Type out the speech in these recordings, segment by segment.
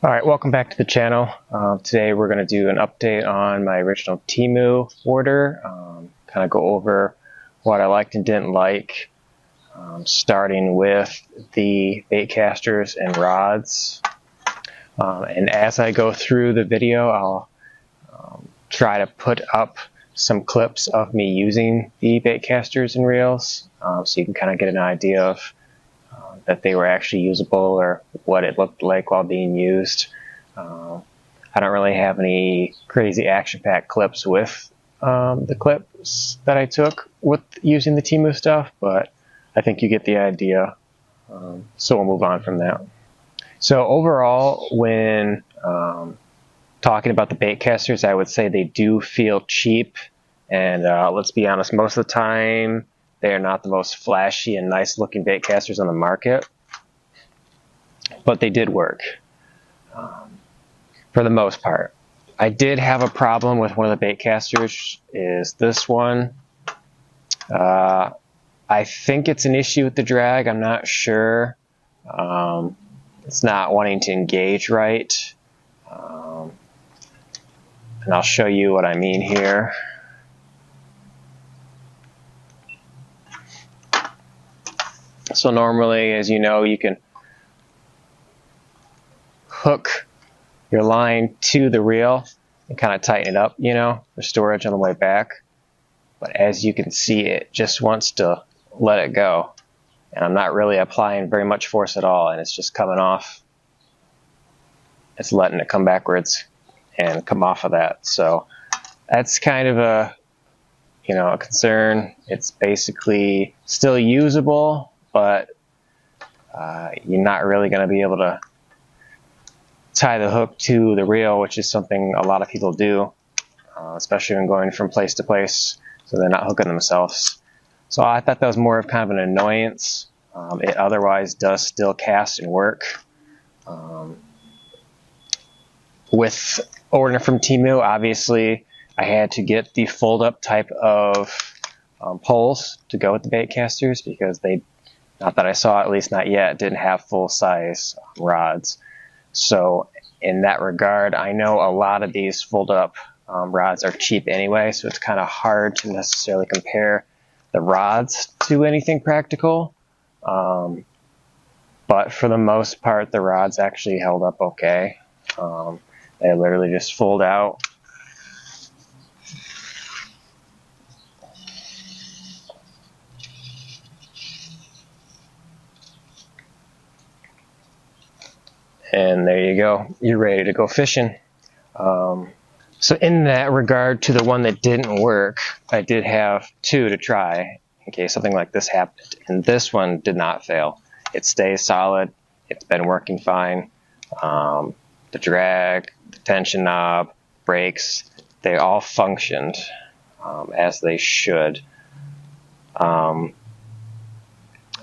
Alright, welcome back to the channel. Today we're going to do an update on my original TEMU order, kind of go over what I liked and didn't like, starting with the bait casters and rods. And as I go through the video, I'll try to put up some clips of me using the bait casters and reels, so you can kind of get an idea of that they were actually usable or what it looked like while being used. I don't really have any crazy action-packed clips with the clips that I took with using the TEMU stuff, but I think you get the idea. So we'll move on from that. So overall, when talking about the bait casters, I would say they do feel cheap, and let's be honest, most of the time they are not the most flashy and nice looking bait casters on the market, but they did work for the most part. I did have a problem with one of the bait casters, is this one. I think it's an issue with the drag, I'm not sure. It's not wanting to engage right. And I'll show you what I mean here. So normally, as you know, you can hook your line to the reel and kind of tighten it up, you know, for storage on the way back. But as you can see, it just wants to let it go. And I'm not really applying very much force at all, and it's just coming off. It's letting it come backwards and come off of that. So that's kind of a, you know, a concern. It's basically still usable, but you're not really going to be able to tie the hook to the reel, which is something a lot of people do, especially when going from place to place, so they're not hooking themselves. So I thought that was more of kind of an annoyance. It otherwise does still cast and work. With ordering from TEMU, obviously I had to get the fold-up type of poles to go with the bait casters, because they, not that I saw, at least not yet, didn't have full-size rods. So in that regard, I know a lot of these fold-up rods are cheap anyway, so it's kind of hard to necessarily compare the rods to anything practical. But for the most part, the rods actually held up okay. They literally just fold out. And there you go, you're ready to go fishing. So in that regard to the one that didn't work, I did have two to try in case something like this happened, and this one did not fail. It stays solid, it's been working fine. The drag, the tension knob, brakes, they all functioned as they should.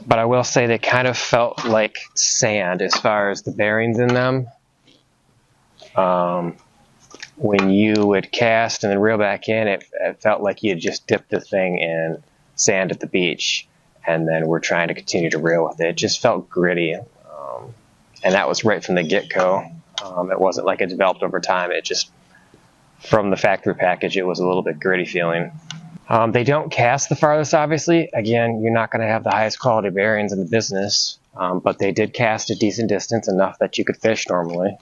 But I will say they kind of felt like sand as far as the bearings in them. When you would cast and then reel back in, it felt like you had just dipped the thing in sand at the beach and then we're trying to continue to reel with it. It just felt gritty. And that was right from the get-go. It wasn't like it developed over time. It just, from the factory package, it was a little bit gritty feeling. They don't cast the farthest, obviously. Again, you're not going to have the highest quality bearings in the business, but they did cast a decent distance, enough that you could fish normally.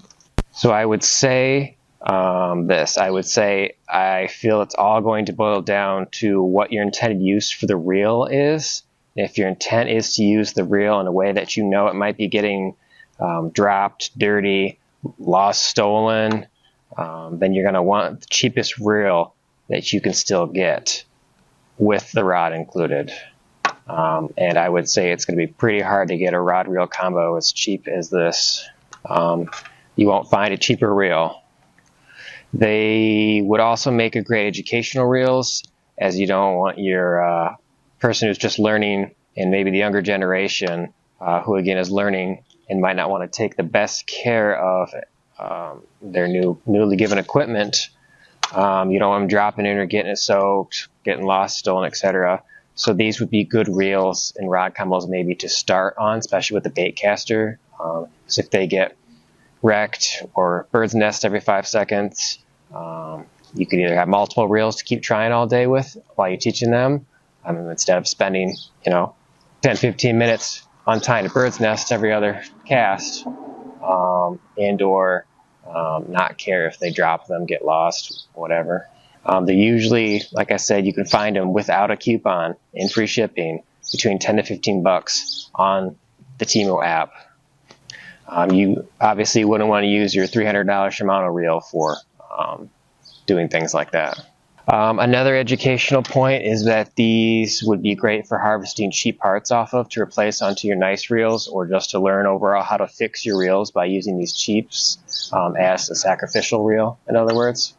So I would say this. I would say I feel it's all going to boil down to what your intended use for the reel is. If your intent is to use the reel in a way that you know it might be getting dropped, dirty, lost, stolen, then you're going to want the cheapest reel that you can still get, with the rod included. And I would say it's going to be pretty hard to get a rod reel combo as cheap as this. You won't find a cheaper reel. They would also make a great educational reels, as you don't want your person who's just learning, and maybe the younger generation who again is learning and might not want to take the best care of their newly given equipment. You don't want them dropping in or getting it soaked, getting lost, stolen, etc. So these would be good reels and rod combos maybe to start on, especially with the bait caster. So if they get wrecked or bird's nest every 5 seconds, you could either have multiple reels to keep trying all day with while you're teaching them, instead of spending 10-15 minutes untying a bird's nest every other cast, and or not care if they drop them, get lost, whatever. They're usually, like I said, you can find them without a coupon and free shipping between 10 to 15 bucks on the TEMU app. You obviously wouldn't want to use your $300 Shimano reel for doing things like that. Another educational point is that these would be great for harvesting cheap parts off of to replace onto your nice reels, or just to learn overall how to fix your reels by using these cheaps as a sacrificial reel, in other words.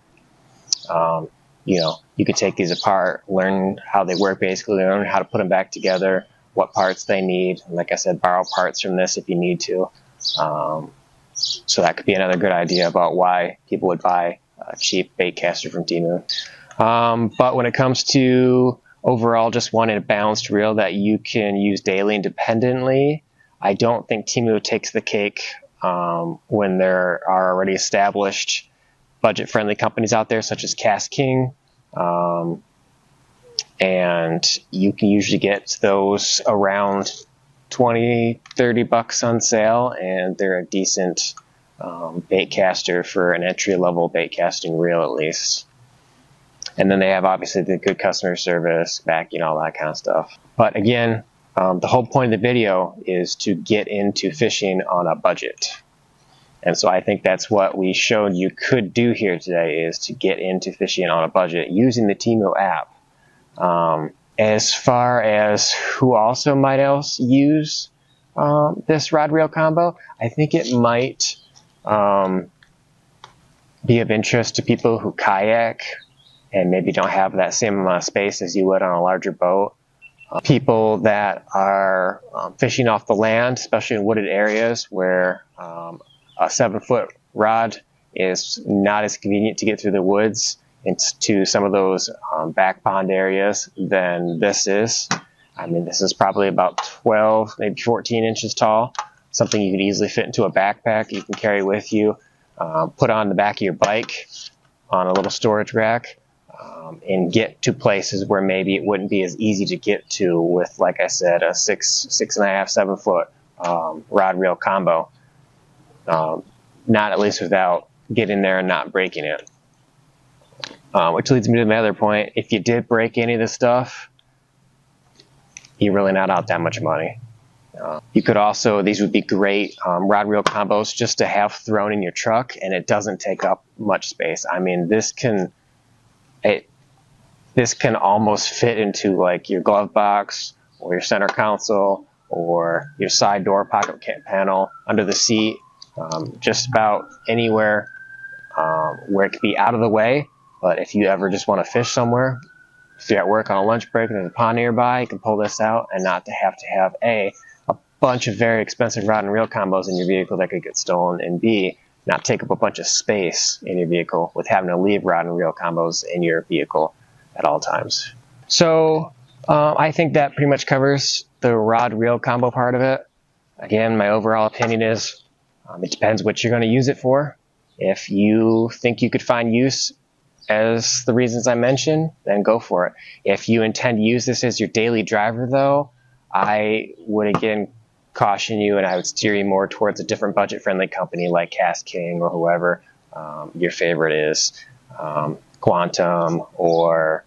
You could take these apart, learn how they work, basically learn how to put them back together, what parts they need, and like I said, borrow parts from this if you need to. So that could be another good idea about why people would buy a cheap bait caster from TEMU. But when it comes to overall just wanting a balanced reel that you can use daily independently, I don't think TEMU takes the cake when there are already established budget-friendly companies out there such as Cast King, and you can usually get those around 20-30 bucks on sale, and they're a decent bait caster for an entry-level bait casting reel at least. And then they have obviously the good customer service, backing, all that kind of stuff. But again, the whole point of the video is to get into fishing on a budget. And so I think that's what we showed you could do here today, is to get into fishing on a budget using the TEMU app. As far as who also might else use this rod reel combo, I think it might be of interest to people who kayak and maybe don't have that same amount of space as you would on a larger boat. People that are fishing off the land, especially in wooded areas where a 7-foot rod is not as convenient to get through the woods into some of those back pond areas than this is. This is probably about 12, maybe 14 inches tall, something you could easily fit into a backpack you can carry with you, put on the back of your bike on a little storage rack, and get to places where maybe it wouldn't be as easy to get to with, like I said, a 6.5, 7-foot rod reel combo. Not at least without getting there and not breaking it. Which leads me to my other point. If you did break any of this stuff, you're really not out that much money. You could also, these would be great rod reel combos just to have thrown in your truck, and it doesn't take up much space. This can almost fit into like your glove box or your center console or your side door pocket panel, under the seat, just about anywhere where it could be out of the way. But if you ever just want to fish somewhere, if you're at work on a lunch break and there's a pond nearby, you can pull this out and not to have a bunch of very expensive rod and reel combos in your vehicle that could get stolen, and B, not take up a bunch of space in your vehicle with having to leave rod and reel combos in your vehicle at all times. So I think that pretty much covers the rod reel combo part of it. Again, my overall opinion is it depends what you're going to use it for. If you think you could find use as the reasons I mentioned, then go for it. If you intend to use this as your daily driver, though, I would again caution you, and I would steer you more towards a different budget-friendly company like Cast King or whoever your favorite is. Quantum or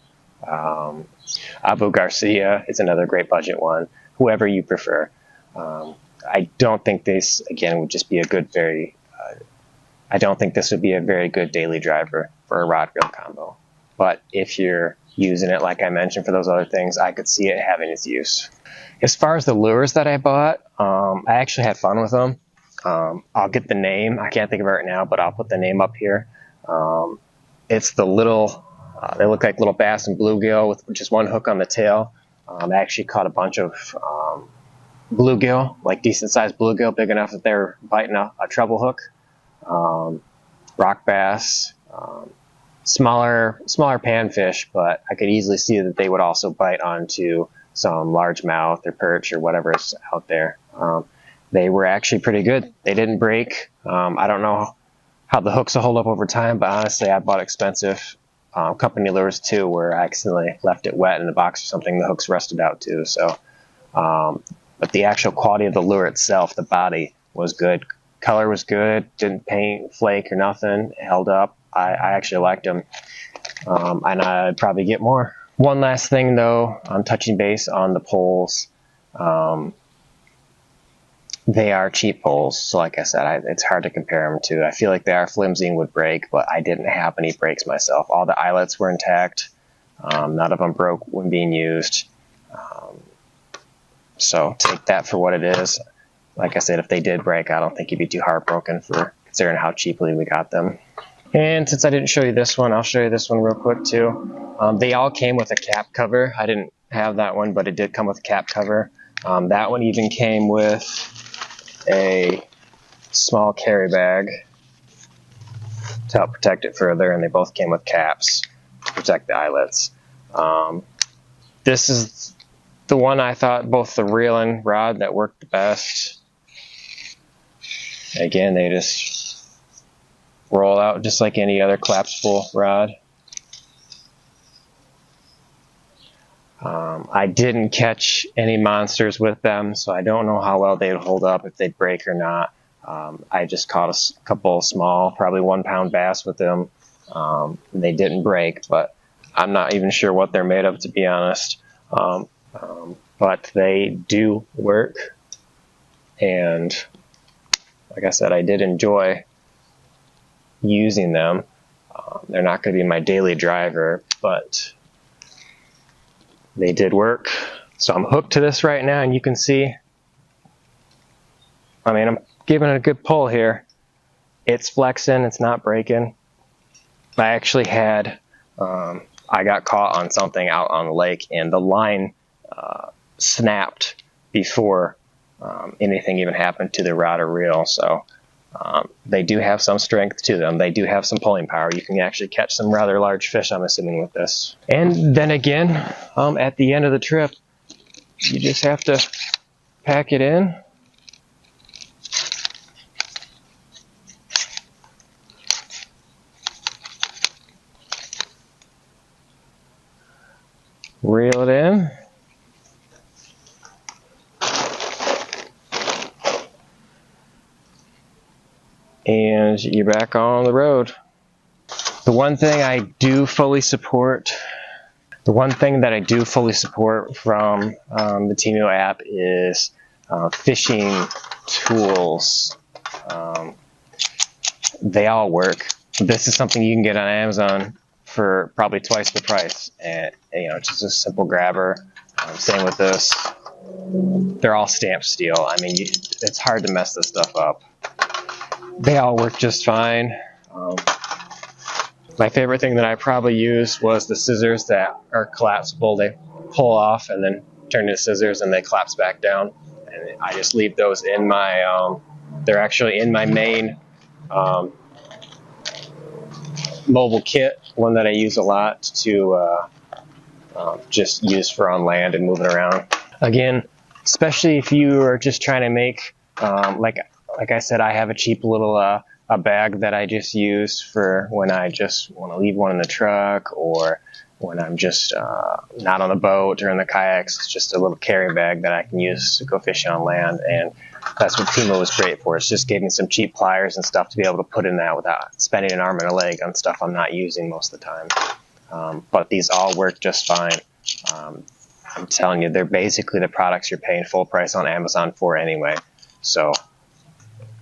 Abu Garcia is another great budget one. Whoever you prefer. I don't think this, again, would just be a good, I don't think this would be a very good daily driver for a rod reel combo. But if you're using it, like I mentioned, for those other things, I could see it having its use. As far as the lures that I bought, I actually had fun with them. I'll get the name. I can't think of it right now, but I'll put the name up here. It's the little, they look like little bass and bluegill with just one hook on the tail. I actually caught a bunch of bluegill, like decent-sized bluegill, big enough that they're biting a treble hook. Rock bass, smaller panfish, but I could easily see that they would also bite onto some largemouth or perch or whatever is out there. They were actually pretty good. They didn't break. I don't know how the hooks will hold up over time, but honestly, I bought expensive company lures too, where I accidentally left it wet in the box or something. The hooks rusted out too. So, but the actual quality of the lure itself, the body was good. Color was good. Didn't paint, flake, or nothing. It held up. I actually liked them, and I'd probably get more. One last thing though, I'm touching base on the poles. They are cheap poles, so like I said, it's hard to compare them to. I feel like they are flimsy and would break, but I didn't have any breaks myself. All the eyelets were intact. None of them broke when being used. So take that for what it is. Like I said, if they did break, I don't think you'd be too heartbroken for considering how cheaply we got them. And since I didn't show you this one, I'll show you this one real quick too. They all came with a cap cover. I didn't have that one, but it did come with a cap cover. That one even came with a small carry bag to help protect it further, and they both came with caps to protect the eyelets. This is the one I thought both the reel and rod that worked the best. Again, they just roll out just like any other collapsible rod. I didn't catch any monsters with them, so I don't know how well they would hold up, if they'd break or not. I just caught a couple of small, probably 1 pound bass with them. They didn't break, but I'm not even sure what they're made of, to be honest. But they do work, and like I said, I did enjoy using them. They're not going to be my daily driver, but they did work. So I'm hooked to this right now, and you can see, I mean, I'm giving it a good pull here. It's flexing, it's not breaking. I actually had, I got caught on something out on the lake, and the line snapped before anything even happened to the rod or reel. So they do have some strength to them. They do have some pulling power. You can actually catch some rather large fish, I'm assuming, with this. And then again, at the end of the trip, you just have to pack it in. Reel it in. And you're back on the road. The one thing I do fully support, from the TEMU app is fishing tools. They all work. This is something you can get on Amazon for probably twice the price, and you know, just a simple grabber. Same with this. They're all stamped steel. I mean, it's hard to mess this stuff up. They all work just fine. My favorite thing that I probably used was the scissors that are collapsible. They pull off and then turn into scissors, and they collapse back down. And I just leave those in my, they're actually in my main mobile kit, one that I use a lot to just use for on land and moving around. Again, especially if you are just trying to make, like I said, I have a cheap little a bag that I just use for when I just want to leave one in the truck, or when I'm just not on the boat or in the kayaks. It's just a little carry bag that I can use to go fishing on land, and that's what TEMU was great for. It's just gave me some cheap pliers and stuff to be able to put in that without spending an arm and a leg on stuff I'm not using most of the time. But these all work just fine. I'm telling you, they're basically the products you're paying full price on Amazon for anyway. So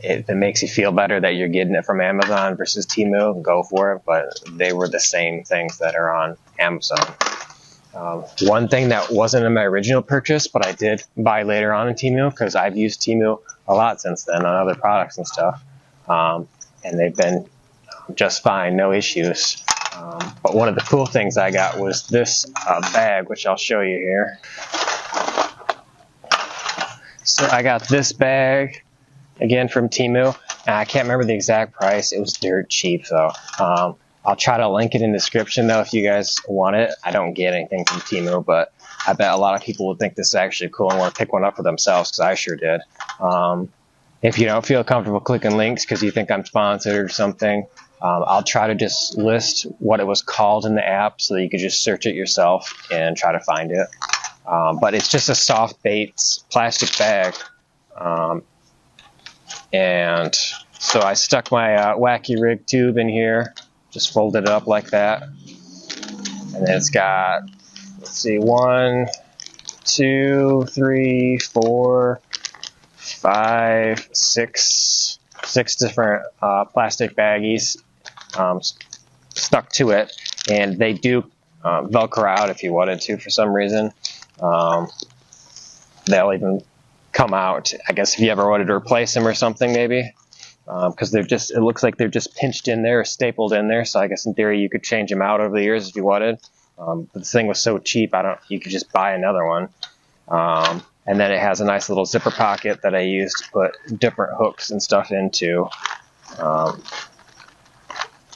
if it makes you feel better that you're getting it from Amazon versus TEMU, go for it, but they were the same things that are on Amazon. One thing that wasn't in my original purchase, but I did buy later on in TEMU, because I've used TEMU a lot since then on other products and stuff, and they've been just fine, no issues. But one of the cool things I got was this bag, which I'll show you here. So I got this bag, again from TEMU, and I can't remember the exact price. It was dirt cheap though. I'll I'll try to link it in the description though if you guys want it. I don't get anything from TEMU, but I bet a lot of people would think this is actually cool and want to pick one up for themselves, because I sure did. If you don't feel comfortable clicking links because you think I'm sponsored or something, I'll try to just list what it was called in the app so that you could just search it yourself and try to find it. But it's just a soft bait plastic bag. And so I stuck my wacky rig tube in here, just folded it up like that. And then it's got, let's see, 1, 2, 3, 4, 5, 6 different plastic baggies stuck to it, and they do Velcro out if you wanted to for some reason. They'll even come out, I guess, if you ever wanted to replace them or something, maybe, because they're just, it looks like they're just pinched in there or stapled in there. So I guess in theory you could change them out over the years if you wanted. But the thing was so cheap, you could just buy another one. And then it has a nice little zipper pocket that I use to put different hooks and stuff into.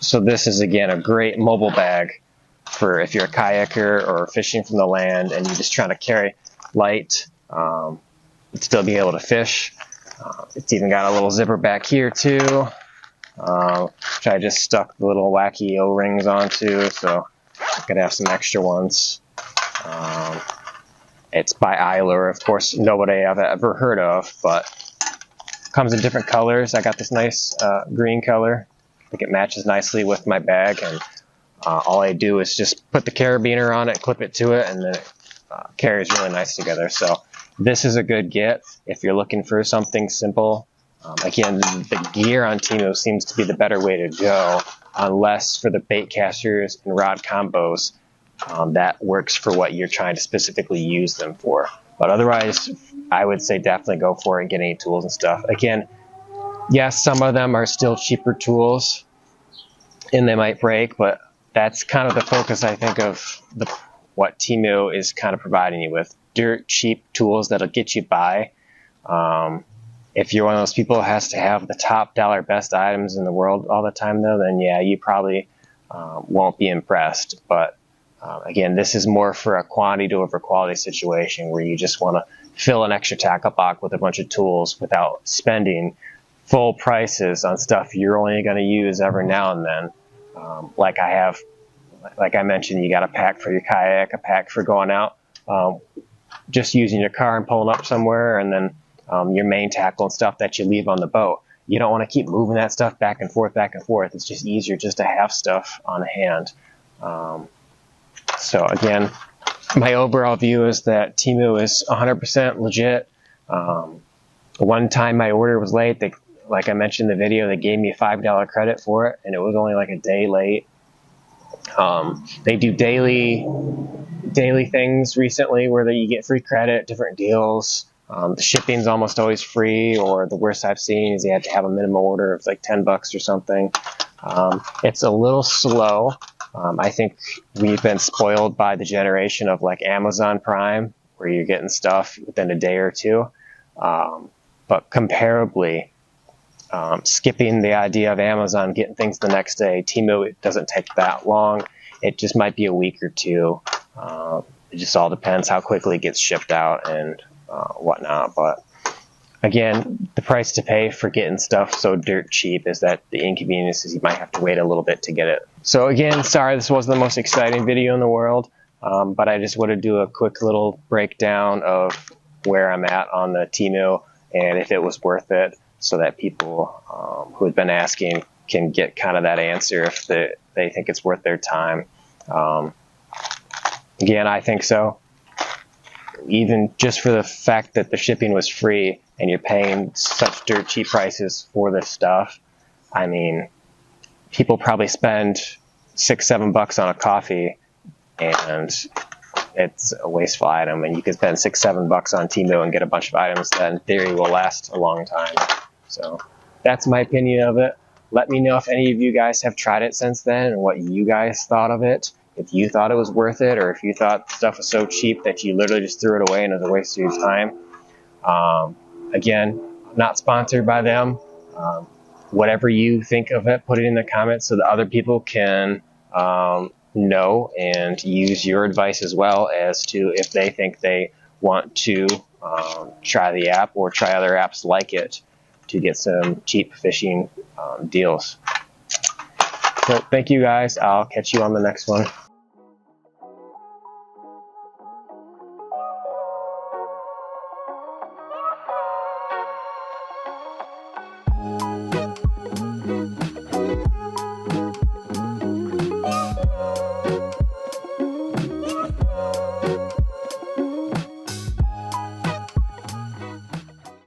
So this is, again, a great mobile bag for if you're a kayaker or fishing from the land and you're just trying to carry light, still be able to fish. It's even got a little zipper back here too, which I just stuck the little wacky O-rings onto, so I could have some extra ones. It's by Eiler, of course, nobody I've ever heard of, but comes in different colors. I got this nice green color. I think it matches nicely with my bag, and all I do is just put the carabiner on it, clip it to it, and then it carries really nice together. So this is a good get if you're looking for something simple. Again, the gear on TEMU seems to be the better way to go, unless for the bait casters and rod combos, that works for what you're trying to specifically use them for. But otherwise, I would say definitely go for it and get any tools and stuff. Again, yes, some of them are still cheaper tools, and they might break, but that's kind of the focus, I think, of what TEMU is kind of providing you with. Dirt cheap tools that'll get you by. If you're one of those people who has to have the top dollar best items in the world all the time, though, then yeah, you probably won't be impressed. But again, this is more for a quantity over quality situation where you just want to fill an extra tackle box with a bunch of tools without spending full prices on stuff you're only going to use every now and then. Like I mentioned, you got a pack for your kayak, a pack for going out, just using your car and pulling up somewhere, and then your main tackle and stuff that you leave on the boat. You don't want to keep moving that stuff back and forth, back and forth. It's just easier just to have stuff on hand. So again, my overall view is that TEMU is 100% legit. One time my order was late, like I mentioned in the video, they gave me a $5 credit for it, and it was only like a day late. They do daily things recently where you get free credit, different deals. The shipping's almost always free, or the worst I've seen is you have to have a minimum order of like $10 or something. It's a little slow. I think we've been spoiled by the generation of like Amazon Prime, where you're getting stuff within a day or two. But comparably, skipping the idea of Amazon getting things the next day, TEMU, it doesn't take that long. It just might be a week or two. It just all depends how quickly it gets shipped out and whatnot. But again, the price to pay for getting stuff so dirt cheap is that the inconvenience is you might have to wait a little bit to get it. So again, sorry this wasn't the most exciting video in the world, but I just want to do a quick little breakdown of where I'm at on the TEMU and if it was worth it, so that people who have been asking can get kind of that answer if they think it's worth their time. Again, I think so. Even just for the fact that the shipping was free and you're paying such dirt cheap prices for this stuff, I mean, people probably spend $6-7 on a coffee, and it's a wasteful item. And you could spend $6-7 on TEMU and get a bunch of items that in theory will last a long time. So that's my opinion of it. Let me know if any of you guys have tried it since then and what you guys thought of it. If you thought it was worth it, or if you thought stuff was so cheap that you literally just threw it away and it was a waste of your time. Again, I'm not sponsored by them. whatever you think of it, put it in the comments so that other people can know and use your advice as well as to if they think they want to try the app or try other apps like it to get some cheap fishing deals. So thank you guys. I'll catch you on the next one.